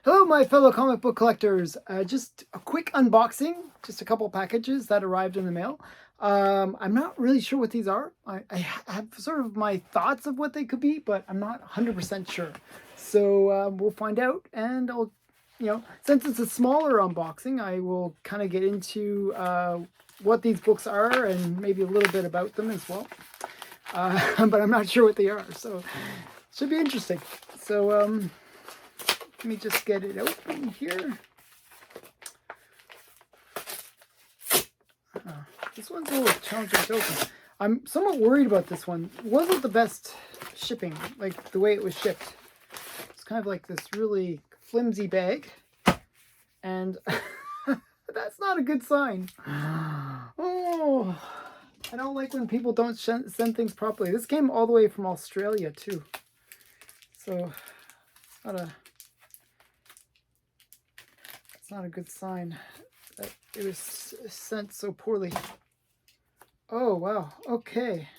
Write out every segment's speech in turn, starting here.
Hello, my fellow comic book collectors. Just a quick unboxing, just a couple packages that arrived in the mail. I'm not really sure what these are. I have sort of my thoughts of what they could be, but I'm not 100% sure. So we'll find out, and since it's a smaller unboxing, I will kind of get into what these books are and maybe a little bit about them as well. But I'm not sure what they are, so it should be interesting. So let me just get it open here. This one's a little challenging to open. I'm somewhat worried about this one. It wasn't the best shipping, like the way it was shipped. It's kind of like this really flimsy bag. And that's not a good sign. Oh, I don't like when people don't send things properly. This came all the way from Australia too. So it's not a good sign that it was sent so poorly. Oh, wow. Okay.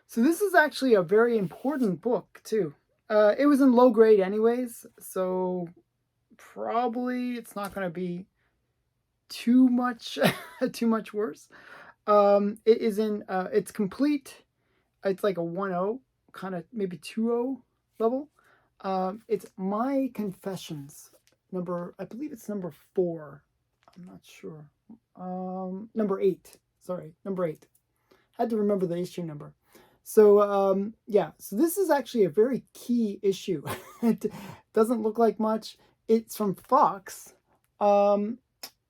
So this is actually a very important book, too. It was in low grade anyways, so probably it's not going to be too much worse. It is in, it's complete. It's like a 1.0, kind of maybe 2.0 level. It's My Confessions, I believe it's number 4. I'm not sure. Number 8. Sorry, number 8. Had to remember the issue number. So yeah, so this is actually a very key issue. It doesn't look like much. It's from Fox, and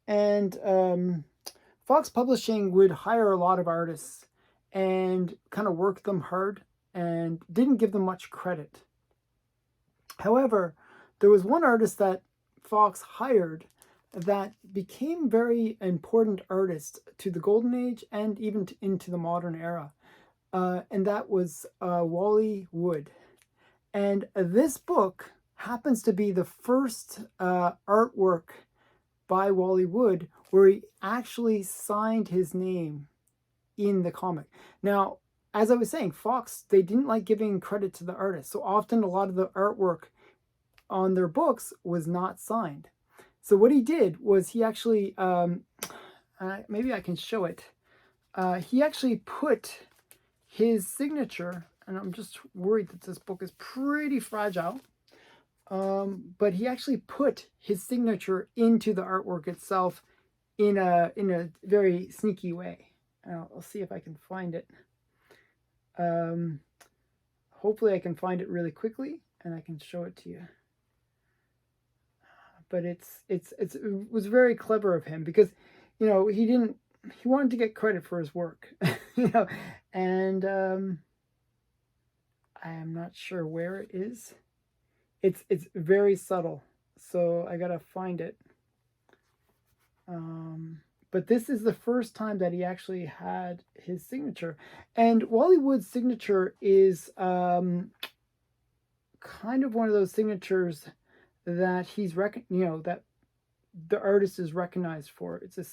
Fox Publishing would hire a lot of artists and kind of work them hard and didn't give them much credit. However, there was one artist that Fox hired that became very important artist to the Golden Age and even into the modern era. And that was Wally Wood. And this book happens to be the first artwork by Wally Wood where he actually signed his name in the comic. Now, as I was saying, Fox, they didn't like giving credit to the artist. So often a lot of the artwork on their books was not signed. So what he did was he actually, maybe I can show it. He actually put his signature, and I'm just worried that this book is pretty fragile, but he actually put his signature into the artwork itself in a very sneaky way. I'll see if I can find it. Hopefully I can find it really quickly and I can show it to you. But it was very clever of him because, he wanted to get credit for his work, and I am not sure where it is. It's very subtle, so I gotta find it. But this is the first time that he actually had his signature, and Wally Wood's signature is kind of one of those signatures that he's that the artist is recognized for. It's his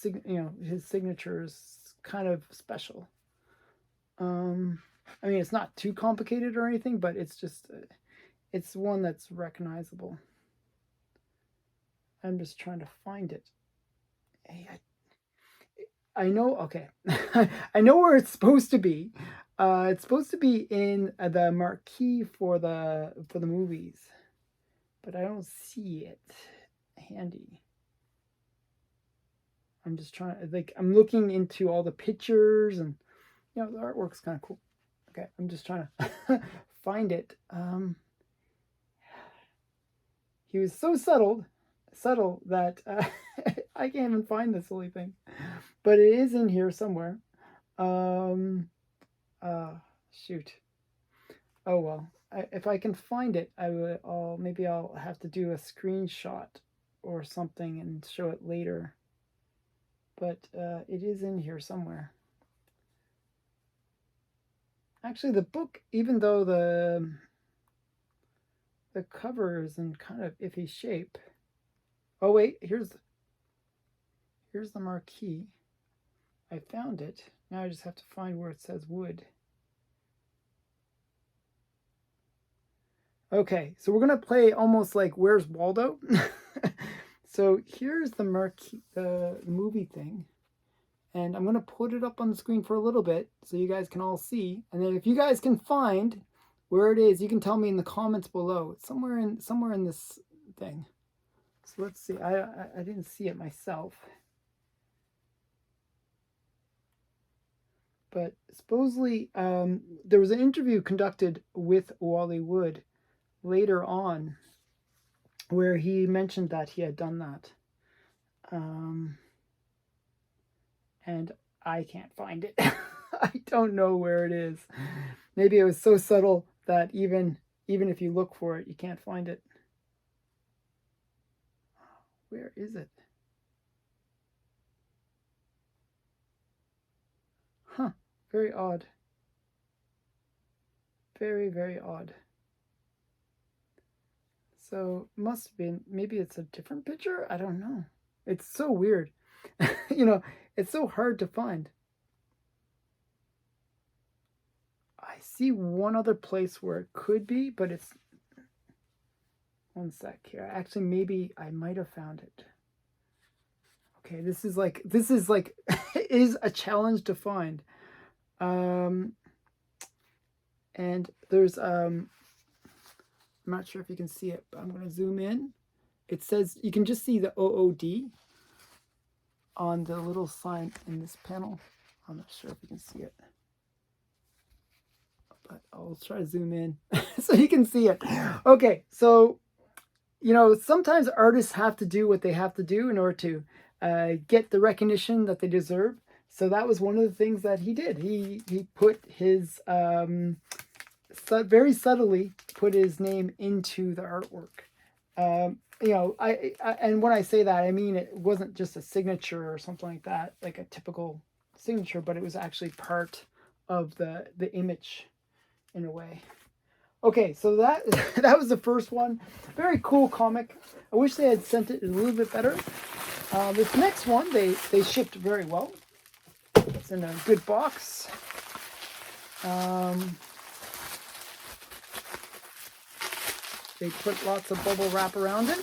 signature is kind of special. I mean, it's not too complicated or anything, but it's just it's one that's recognizable. I'm just trying to find it. Hey, I know. Okay, I know where it's supposed to be. It's supposed to be in the marquee for the movies, but I don't see it handy. I'm just trying to, I'm looking into all the pictures and, the artwork's kind of cool. Okay, I'm just trying to find it. He was so subtle that I can't even find this silly thing. But it is in here somewhere. Shoot. Oh well. If I can find it, maybe I'll have to do a screenshot or something and show it later. But it is in here somewhere. Actually, the book, even though the cover is in kind of iffy shape. Oh wait, here's the marquee. I found it. Now I just have to find where it says Wood. Okay, so we're gonna play almost like Where's Waldo? So here's the movie thing. And I'm going to put it up on the screen for a little bit so you guys can all see. And then if you guys can find where it is, you can tell me in the comments below. It's somewhere in this thing. So let's see. I didn't see it myself. But supposedly there was an interview conducted with Wally Wood later on where he mentioned that he had done that. And I can't find it. I don't know where it is. Maybe it was so subtle that even if you look for it, you can't find it. Where is it? Huh. Very odd. Very, very odd. So must have been, maybe it's a different picture? I don't know. It's so weird. You know, it's so hard to find. I see one other place where it could be, but it's... One sec here. Actually, maybe I might have found it. Okay, this is like is a challenge to find. And there's I'm not sure if you can see it, but I'm going to zoom in. It says, you can just see the OOD on the little sign in this panel. I'm not sure if you can see it, but I'll try to zoom in so you can see it. Okay, so, you know, sometimes artists have to do what they have to do in order to get the recognition that they deserve. So that was one of the things that he did. He put his, very subtly put his name into the artwork. You know, and when I say that, I mean, it wasn't just a signature or something like that, like a typical signature, but it was actually part of the image in a way. Okay, so that that was the first one. Very cool comic. I wish they had sent it a little bit better. This next one, they shipped very well. It's in a good box. They put lots of bubble wrap around it.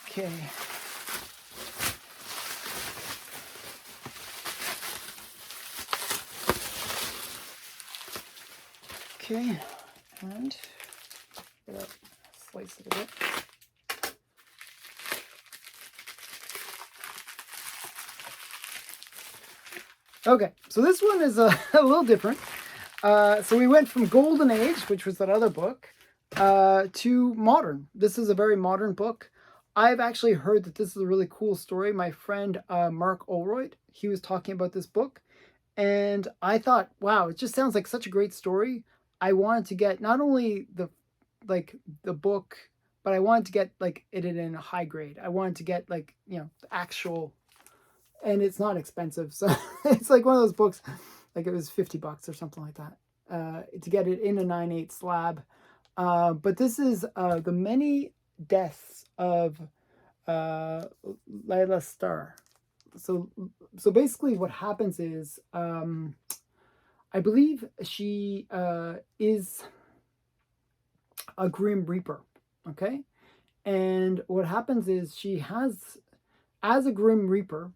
Okay. Okay, and slice it a bit. Okay, so this one is a little different. So we went from Golden Age, which was that other book, to modern. This is a very modern book. I've actually heard that this is a really cool story. My friend Mark Olroyd, he was talking about this book, and I thought, wow, it just sounds like such a great story. I wanted to get not only the book, but I wanted to get like it in a high grade. I wanted to get like, you know, the actual, and it's not expensive, so it's like one of those books, like it was $50 or something like that, to get it in a 9/8 slab. But this is The Many Deaths of Laila Starr. So basically what happens is, I believe she is a Grim Reaper, okay? And what happens is she has, as a Grim Reaper,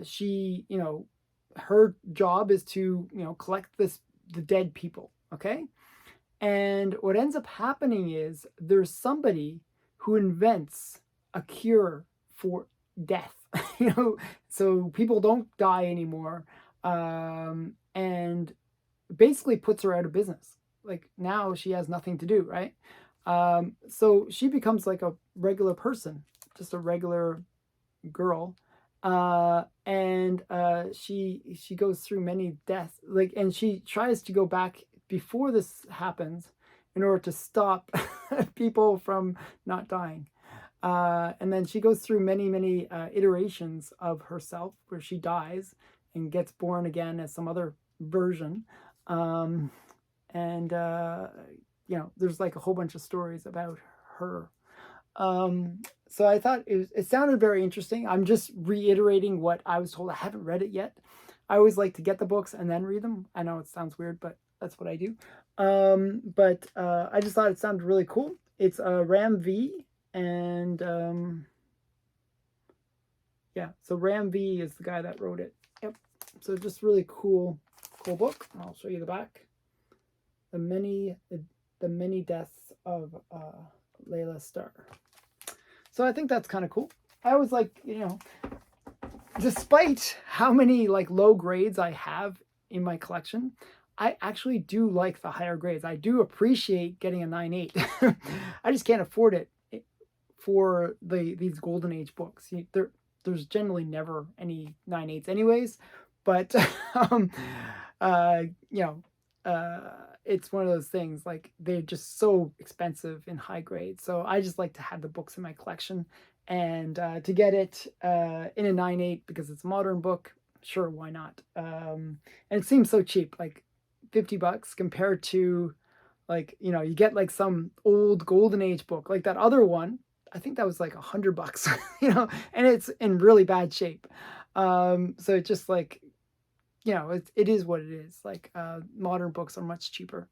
she, you know, her job is to, you know, collect the dead people, okay? And what ends up happening is there's somebody who invents a cure for death, you know, so people don't die anymore, and basically puts her out of business. Like now she has nothing to do, right? So she becomes like a regular person, just a regular girl. And she goes through many deaths, like, and she tries to go back before this happens in order to stop people from not dying. And then she goes through many iterations of herself where she dies and gets born again as some other version. And you know, there's like a whole bunch of stories about her. So I thought it sounded very interesting. I'm just reiterating what I was told. I haven't read it yet. I always like to get the books and then read them. I know it sounds weird, but That's what I do. But I just thought it sounded really cool. It's Ram V, and yeah, so Ram V is the guy that wrote it. Yep. So just really cool book. I'll show you the back. The many deaths of Layla Starr. So I think that's kind of cool. I always like, despite how many like low grades I have in my collection, I actually do like the higher grades. I do appreciate getting a 9.8. I just can't afford it for these golden age books. There's generally never any 9.8s anyways, but um, it's one of those things, like they're just so expensive in high grades. So I just like to have the books in my collection, and to get it in a 9.8 because it's a modern book, sure, why not? And it seems so cheap, like $50 compared to, like, you get like some old golden age book like that other one. I think that was like $100, and it's in really bad shape. So it's just like, it is what it is. Like modern books are much cheaper.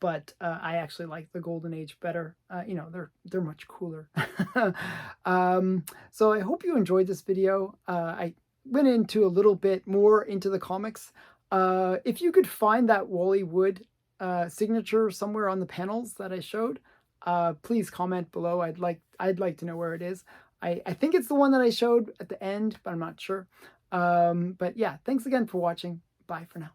But I actually like the golden age better. They're much cooler. So I hope you enjoyed this video. I went into a little bit more into the comics. If you could find that Wally Wood signature somewhere on the panels that I showed, please comment below. I'd like to know where it is. I think it's the one that I showed at the end, but I'm not sure. But yeah, thanks again for watching. Bye for now.